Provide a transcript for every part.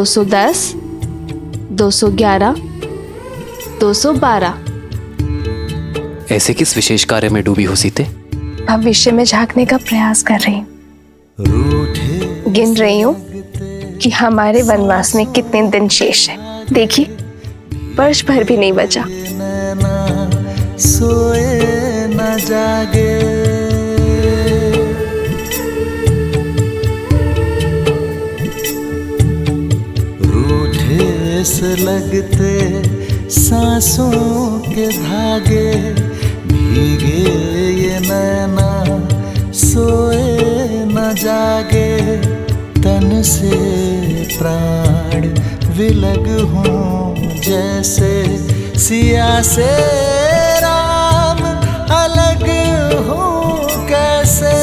210, 211, 212। ऐसे किस विशेष कार्य में डूबी हो सीते? भविष्य में झांकने का प्रयास कर रही हूँ। गिन रही हूँ कि हमारे वनवास में कितने दिन शेष है। देखिए, वर्ष भर भी नहीं बचा। सोए न जागे, रूठे से लगते सांसों के धागे, भीगे ये नैना सोए न जागे, तन से प्राण विलग हों जैसे सिया से राम अलग हों कैसे।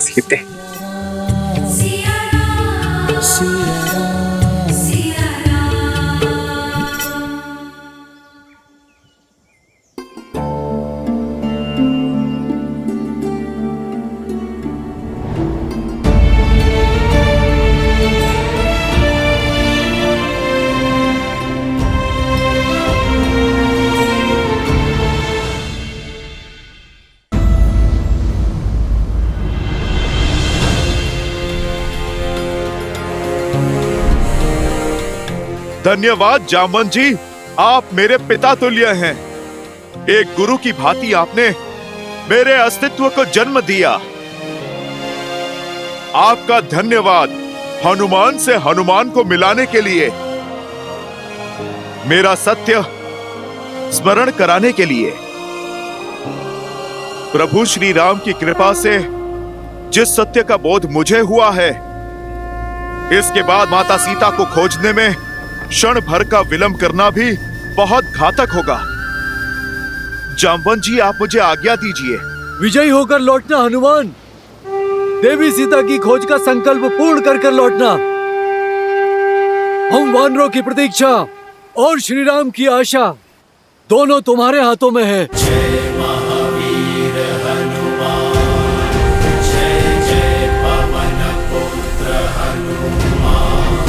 सीते, धन्यवाद जामवंत जी, आप मेरे पिता तुल्य हैं। एक गुरु की भांति आपने मेरे अस्तित्व को जन्म दिया। आपका धन्यवाद हनुमान से हनुमान को मिलाने के लिए, मेरा सत्य स्मरण कराने के लिए। प्रभु श्री राम की कृपा से जिस सत्य का बोध मुझे हुआ है, इसके बाद माता सीता को खोजने में क्षण भर का विलंब करना भी बहुत घातक होगा। जामवंत जी, आप मुझे आज्ञा दीजिए। विजयी होकर लौटना हनुमान, देवी सीता की खोज का संकल्प पूर्ण कर लौटना। हम वानरों की प्रतीक्षा और श्री राम की आशा दोनों तुम्हारे हाथों में है। जय महावीर हनुमान, जय जय पवन पुत्र हनुमान,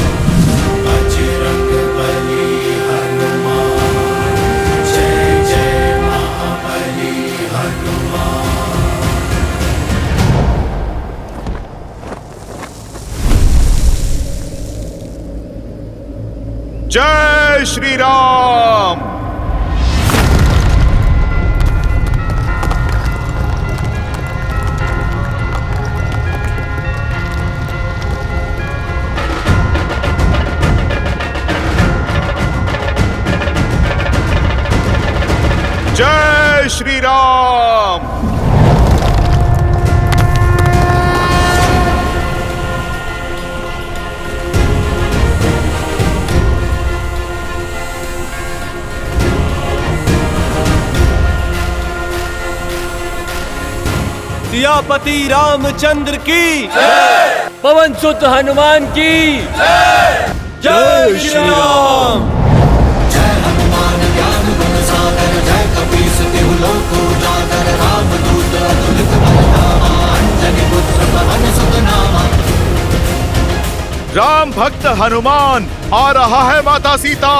बजरंग बली हनुमान, जय जय महाबली हनुमान। जय श्री राम। जय श्री राम। सियापति रामचंद्र की जय, पवन सुत हनुमान की जय। जय श्री राम। जय हनुमान ज्ञान गुण सागर, जय कपीस तिहु लोक उजागर, रामदूत अतुलित बल धामा, अंजनी पुत्र पवन सुत नामा। राम भक्त हनुमान आ रहा है माता सीता।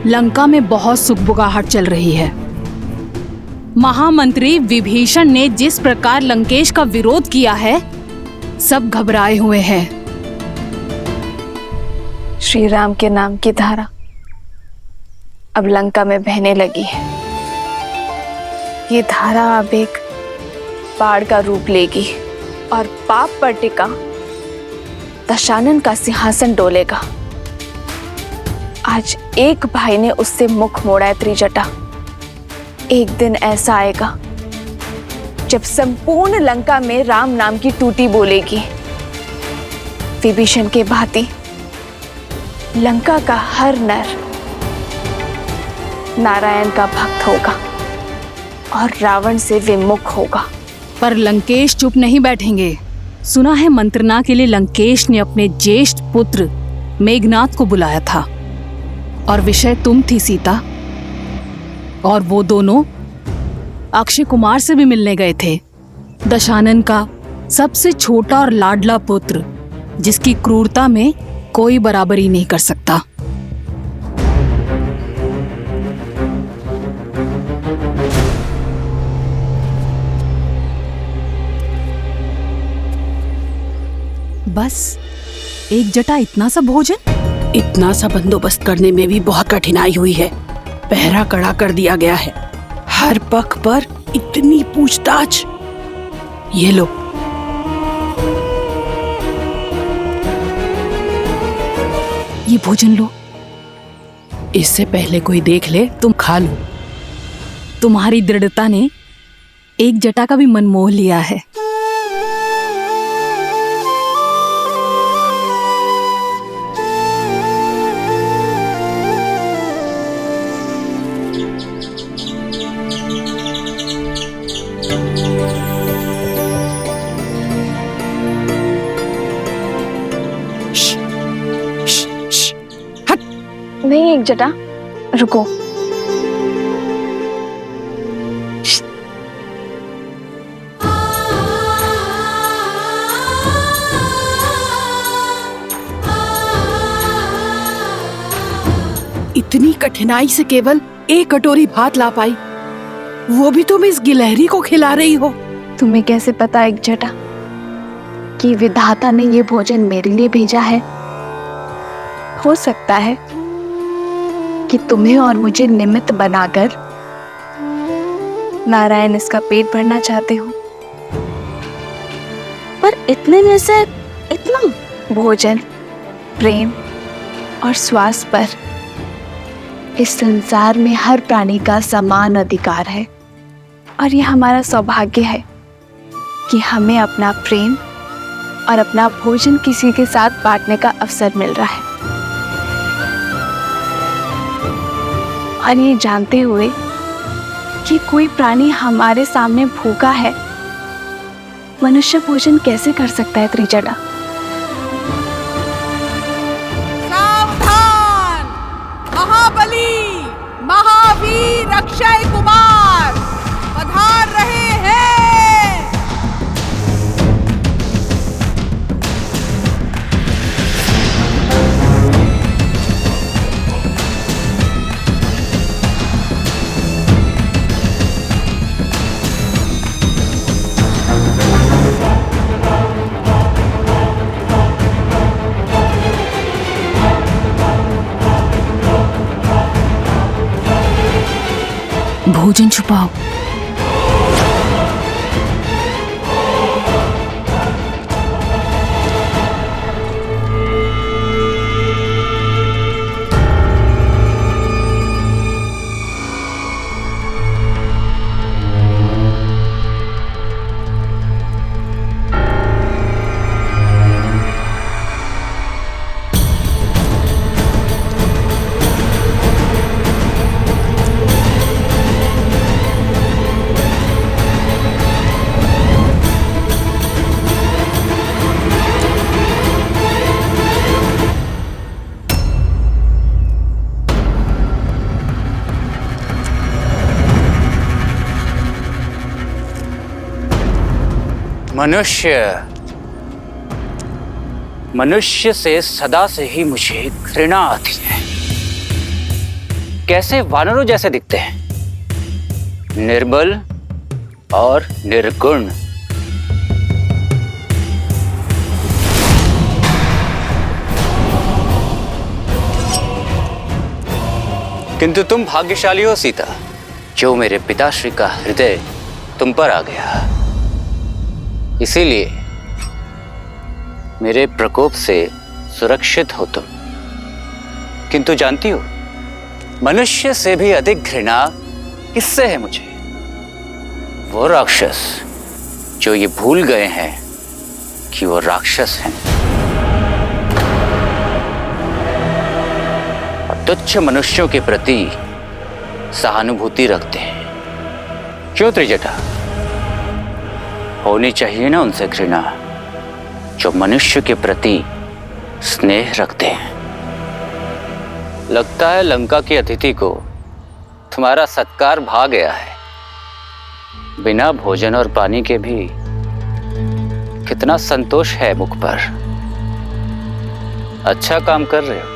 लंका में बहुत सुगबुगाहट चल रही है। महामंत्री विभीषण ने जिस प्रकार लंकेश का विरोध किया है, सब घबराए हुए हैं। श्री राम के नाम की धारा अब लंका में बहने लगी है। ये धारा अब एक बाढ़ का रूप लेगी और पाप पर टिका दशानन का सिंहासन डोलेगा। आज एक भाई ने उससे मुख मोड़ा है त्रिजटा। एक दिन ऐसा आएगा जब संपूर्ण लंका में राम नाम की टूटी बोलेगी। विभीषण के भांति लंका का हर नर नारायण का भक्त होगा और रावण से विमुख होगा। पर लंकेश चुप नहीं बैठेंगे। सुना है मंत्रणा के लिए लंकेश ने अपने ज्येष्ठ पुत्र मेघनाद को बुलाया था और विषय तुम थी सीता। और वो दोनों अक्षय कुमार से भी मिलने गए थे, दशानन का सबसे छोटा और लाडला पुत्र, जिसकी क्रूरता में कोई बराबरी नहीं कर सकता। बस एक जटा इतना सा भोजन, इतना सा बंदोबस्त करने में भी बहुत कठिनाई हुई है। पहरा कड़ा कर दिया गया है, हर पख पर इतनी पूछताछ। ये लो, ये भोजन लो। इससे पहले कोई देख ले तुम खा लो। तुम्हारी दृढ़ता ने एक जटा का भी मन मोह लिया है। नहीं एक जटा, रुको। इतनी कठिनाई से केवल एक कटोरी भात ला पाई, वो भी तुम इस गिलहरी को खिला रही हो। तुम्हें कैसे पता एक जटा कि विधाता ने ये भोजन मेरे लिए भेजा है? हो सकता है कि तुम्हें और मुझे निमित्त बनाकर नारायण इसका पेट भरना चाहते हो। पर इतने में से इतना भोजन, प्रेम और श्वास पर इस संसार में हर प्राणी का समान अधिकार है। और ये हमारा सौभाग्य है कि हमें अपना प्रेम और अपना भोजन किसी के साथ बांटने का अवसर मिल रहा है। और ये जानते हुए कि कोई प्राणी हमारे सामने भूखा है, मनुष्य भोजन कैसे कर सकता है त्रिजटा? सावधान! महाबली महावीर अक्षय कुमार पधार रहे हैं। भोजन छुपाओ। मनुष्य से सदा से ही मुझे घृणा आती है। कैसे वानरों जैसे दिखते हैं, निर्बल और निर्गुण। किंतु तुम भाग्यशाली हो सीता, जो मेरे पिताश्री का हृदय तुम पर आ गया। इसीलिए मेरे प्रकोप से सुरक्षित हो तुम। किंतु जानती हो, मनुष्य से भी अधिक घृणा किससे है मुझे? वो राक्षस जो ये भूल गए हैं कि वो राक्षस हैं और तुच्छ मनुष्यों के प्रति सहानुभूति रखते हैं। क्यों त्रिजटा? होनी चाहिए ना उनसे घृणा जो मनुष्य के प्रति स्नेह रखते हैं। लगता है लंका की अतिथि को तुम्हारा सत्कार भा गया है। बिना भोजन और पानी के भी कितना संतोष है मुख पर। अच्छा काम कर रहे हो।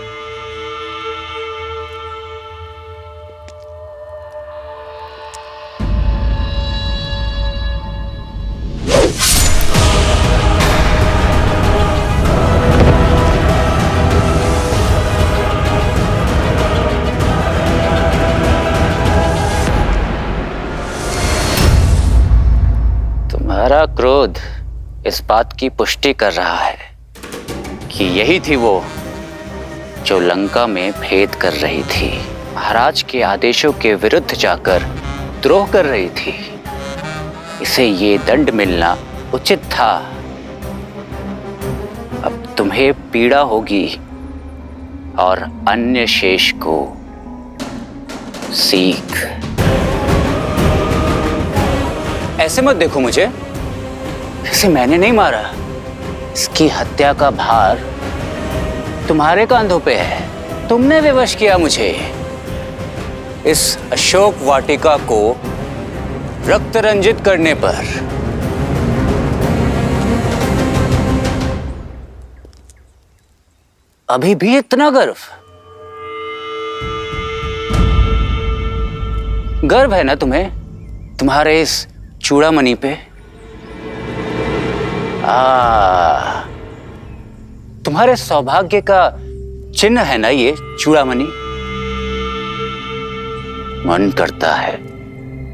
तुम्हारा क्रोध इस बात की पुष्टि कर रहा है कि यही थी वो जो लंका में भेद कर रही थी, महाराज के आदेशों के विरुद्ध जाकर द्रोह कर रही थी। इसे ये दंड मिलना उचित था। अब तुम्हें पीड़ा होगी और अन्य शेष को सीख। ऐसे मत देखो मुझे, इसे मैंने नहीं मारा। इसकी हत्या का भार तुम्हारे कांधों पे है। तुमने विवश किया मुझे। इस अशोक वाटिका को रक्त रंजित करने पर अभी भी इतना गर्व? गर्व है ना तुम्हें तुम्हारे इस चूड़ामणि पे? तुम्हारे सौभाग्य का चिन्ह है ना ये चूड़ामणि। मन करता है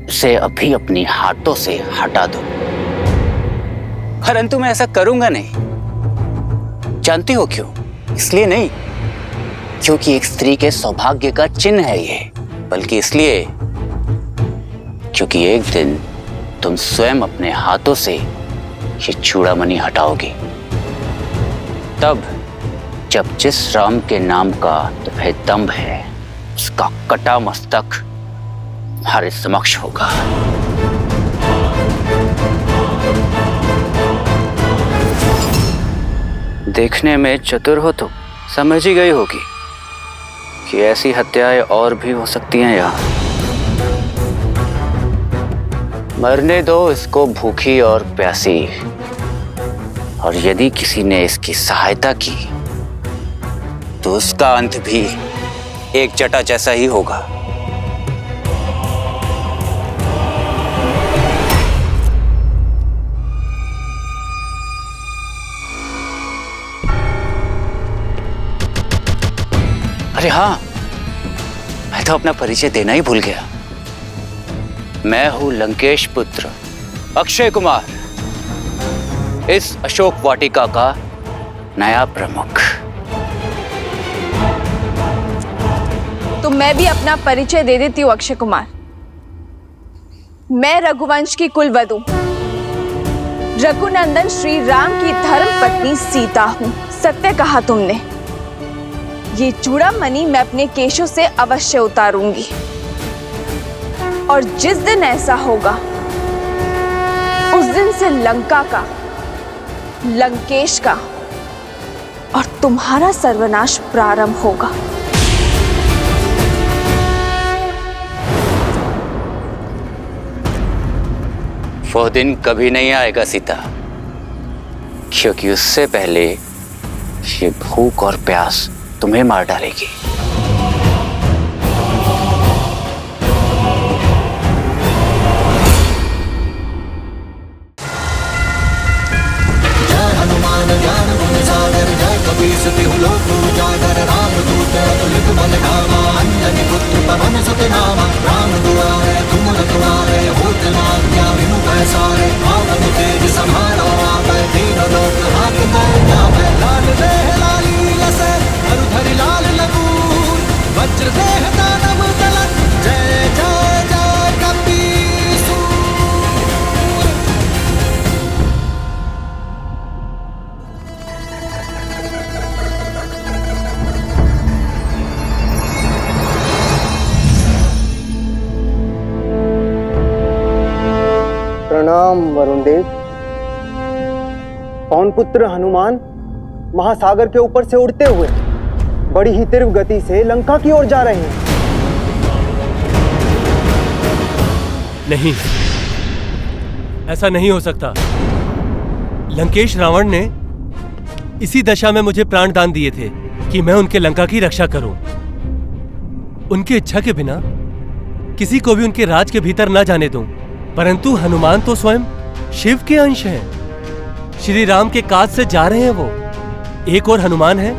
इसे अभी अपनी हाथों से हटा दो, परंतु मैं ऐसा करूंगा नहीं। जानती हो क्यों? इसलिए नहीं क्योंकि एक स्त्री के सौभाग्य का चिन्ह है ये, बल्कि इसलिए क्योंकि एक दिन तुम स्वयं अपने हाथों से ये चूड़ामणि हटाओगी। तब जब जिस राम के नाम का तुम्हें दम्भ है, उसका कटा मस्तक हमारे समक्ष होगा। देखने में चतुर हो तो समझ ही गई होगी कि ऐसी हत्याएं और भी हो सकती हैं यहाँ। मरने दो इसको भूखी और प्यासी, और यदि किसी ने इसकी सहायता की तो उसका अंत भी एक जटा जैसा ही होगा। अरे हाँ, मैं तो अपना परिचय देना ही भूल गया। मैं हूं लंकेश पुत्र अक्षय कुमार, इस अशोक वाटिका का नया प्रमुख। तो मैं भी अपना परिचय दे देती हूँ अक्षय कुमार। मैं रघुवंश की कुलवधू रघुनंदन श्री राम की धर्म पत्नी सीता हूँ। सत्य कहा तुमने। ये चूड़ामणि मैं अपने केशों से अवश्य उतारूंगी, और जिस दिन ऐसा होगा उस दिन से लंका का, लंकेश का और तुम्हारा सर्वनाश प्रारंभ होगा। वो दिन कभी नहीं आएगा सीता, क्योंकि उससे पहले ये भूख और प्यास तुम्हें मार डालेगी। राम दूत अतुलित बल धामा, अंजनी पुत्र पवन सुत नामा। राम दुआरे तुम्हारे भूतनाज्ञा विनु पैसारे आवन तेज संहारो आप तीनों लोक हाथ जावे लाल देह लाली लसे मरुधरि लाल लगूर वज्र देह दानव दलन जय जय जय कपीसूर। प्रणाम वरुण देव। पवन पुत्र हनुमान महासागर के ऊपर से उड़ते हुए बड़ी ही तीव्र गति से लंका की ओर जा रहे हैं। नहीं, ऐसा नहीं हो सकता। लंकेश रावण ने इसी दशा में मुझे प्राण दान दिए थे कि मैं उनके लंका की रक्षा करूं। उनकी इच्छा के बिना किसी को भी उनके राज के भीतर न जाने दूं। परंतु हनुमान तो स्वयं शिव के अंश हैं। श्री राम के काज से जा रहे हैं वो। एक और हनुमान है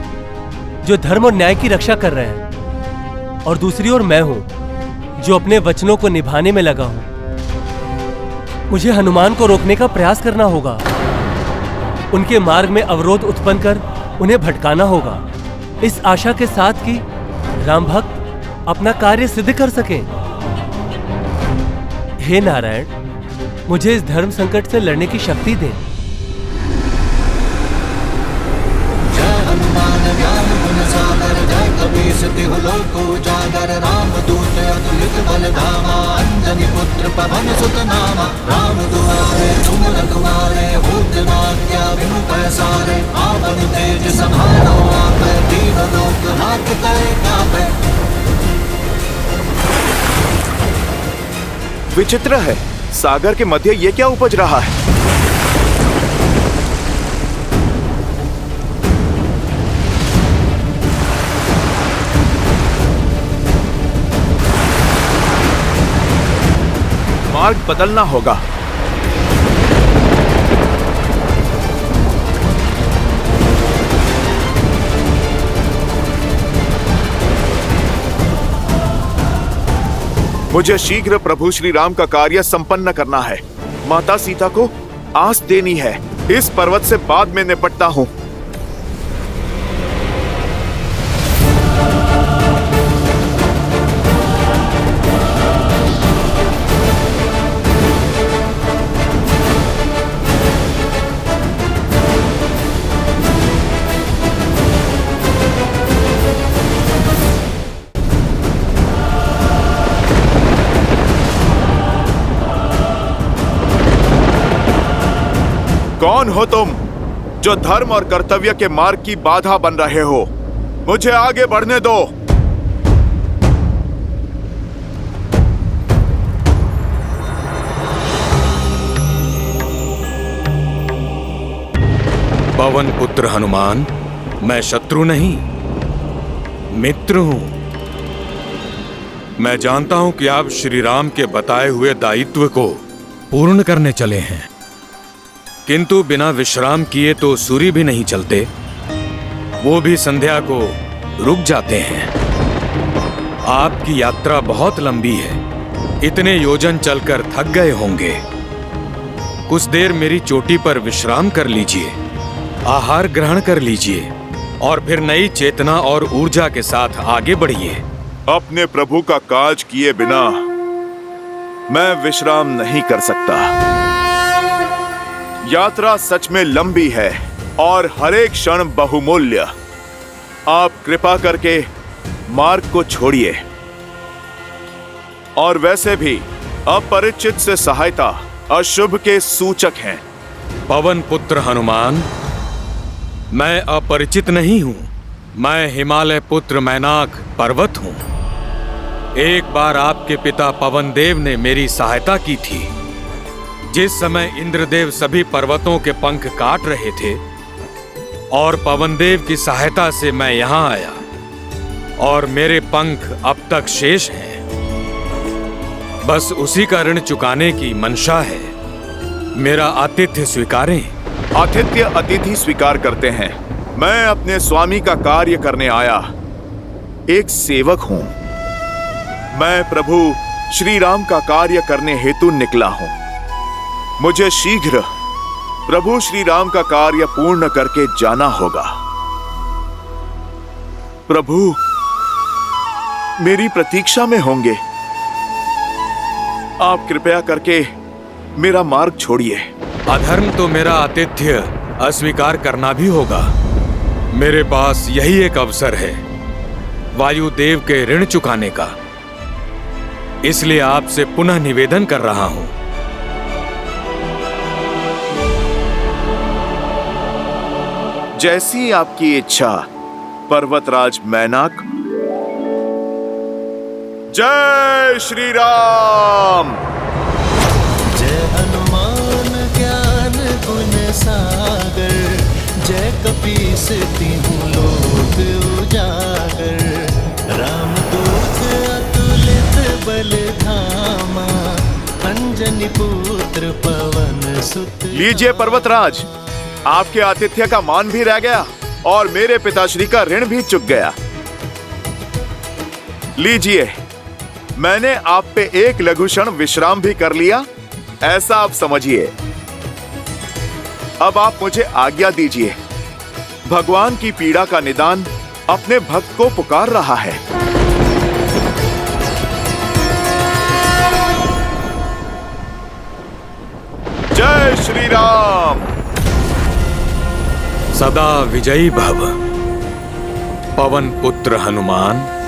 जो धर्म और न्याय की रक्षा कर रहे हैं, और दूसरी ओर मैं हूं जो अपने वचनों को निभाने में लगा हूं। मुझे हनुमान को रोकने का प्रयास करना होगा, उनके मार्ग में अवरोध उत्पन्न कर उन्हें भटकाना होगा, इस आशा के साथ कि राम भक्त अपना कार्य सिद्ध कर सकें। हे नारायण, मुझे इस धर्म संकट से लड़ने की शक्ति दें। जय हनुमान ज्ञान गुण सागर जय कपीस तिहु लोक उजागर रामदूत अतुलित बल धामा अंजनी पुत्र पवन सुत नामा राम दुआरे तुम रखवारे भूतनाज्ञा विनु पैसारे आवन तेज संहारो आप तीनों लोक हाथ कांपे। विचित्र है, सागर के मध्य ये क्या उपज रहा है? मार्ग बदलना होगा। मुझे शीघ्र प्रभु श्री राम का कार्य संपन्न करना है। माता सीता को आस देनी है। इस पर्वत से बाद में निपटता हूँ। कौन हो तुम जो धर्म और कर्तव्य के मार्ग की बाधा बन रहे हो? मुझे आगे बढ़ने दो। पवन पुत्र हनुमान, मैं शत्रु नहीं, मित्र हूं। मैं जानता हूं कि आप श्री राम के बताए हुए दायित्व को पूर्ण करने चले हैं, किंतु बिना विश्राम किए तो सूर्य भी नहीं चलते, वो भी संध्या को रुक जाते हैं। आपकी यात्रा बहुत लंबी है, इतने योजन चलकर थक गए होंगे। कुछ देर मेरी चोटी पर विश्राम कर लीजिए, आहार ग्रहण कर लीजिए और फिर नई चेतना और ऊर्जा के साथ आगे बढ़िए। अपने प्रभु का काज किए बिना मैं विश्राम नहीं कर सकता। यात्रा सच में लंबी है और हर एक क्षण बहुमूल्य। आप कृपा करके मार्ग को छोड़िए। और वैसे भी अपरिचित से सहायता अशुभ के सूचक हैं। पवन पुत्र हनुमान, मैं अपरिचित नहीं हूं। मैं हिमालय पुत्र मैनाक पर्वत हूं। एक बार आपके पिता पवन देव ने मेरी सहायता की थी। जिस समय इंद्रदेव सभी पर्वतों के पंख काट रहे थे और पवन देव की सहायता से मैं यहां आया और मेरे पंख अब तक शेष हैं। बस उसी का ऋण चुकाने की मंशा है। मेरा आतिथ्य स्वीकारें। आतिथ्य अतिथि स्वीकार करते हैं। मैं अपने स्वामी का कार्य करने आया एक सेवक हूं। मैं प्रभु श्री राम का कार्य करने हेतु निकला हूं। मुझे शीघ्र प्रभु श्री राम का कार्य पूर्ण करके जाना होगा। प्रभु मेरी प्रतीक्षा में होंगे। आप कृपया करके मेरा मार्ग छोड़िए। अधर्म तो मेरा आतिथ्य अस्वीकार करना भी होगा। मेरे पास यही एक अवसर है वायुदेव के ऋण चुकाने का। इसलिए आपसे पुनः निवेदन कर रहा हूं। जैसी आपकी इच्छा पर्वतराज मैनाक। जय श्री राम। जय हनुमान ज्ञान गुण सागर, जय कपीस तिहुँ लोक उजागर। रामदूत अतुलित बल धामा, अंजनी पुत्र पवन सुत। लीजिए पर्वतराज, आपके आतिथ्य का मान भी रह गया और मेरे पिताश्री का ऋण भी चुक गया। लीजिए, मैंने आप पे एक लघु क्षण विश्राम भी कर लिया, ऐसा आप समझिए। अब आप मुझे आज्ञा दीजिए। भगवान की पीड़ा का निदान अपने भक्त को पुकार रहा है। जय श्री राम। सदा विजयी भव पवन पुत्र हनुमान।